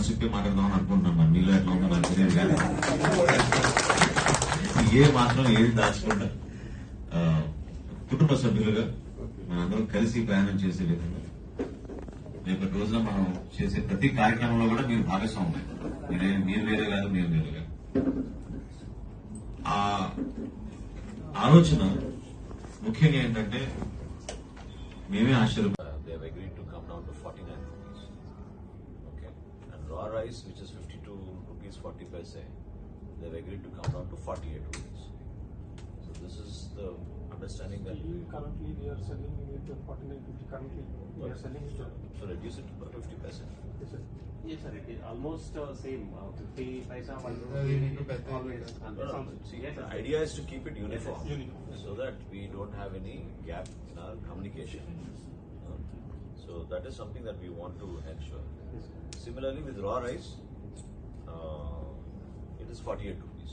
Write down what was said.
మనసుకే మాట్లాడదామని అనుకుంటున్నాను. మరి మీలో ఎట్లా ఉందో నాకు తెలియదు కానీ ఏ మాత్రం ఏది దాచకుండా కుటుంబ సభ్యులుగా మనందరం కలిసి ప్రయాణం చేసే విధంగా రేపటి రోజున మనం చేసే ప్రతి కార్యక్రమంలో కూడా మీరు భాగస్వామ్యం. మీరు వేరే కాదు, మేము వేరే కాదు. ఆ ఆలోచన ముఖ్యంగా ఏంటంటే మేమే ఆశ్చర్యం. They have agreed to come down to 49 rupees. Okay. And raw rice, which is 52 rupees 40 paise, they have agreed to come down to 48 rupees. So this is the understanding that currently we are selling it at 49.50. Currently we are selling it. So reduce it to 50 paise. Yes, sir. Yes, sir. It is almost same. 50 paisa, 1 rupee. Always. See, the idea is to keep it uniform, Yes, uniform. so that we don't have any gap in our communication. So that is something that we want to ensure. Yes, sir. Similarly, with raw rice, it is 48 rupees.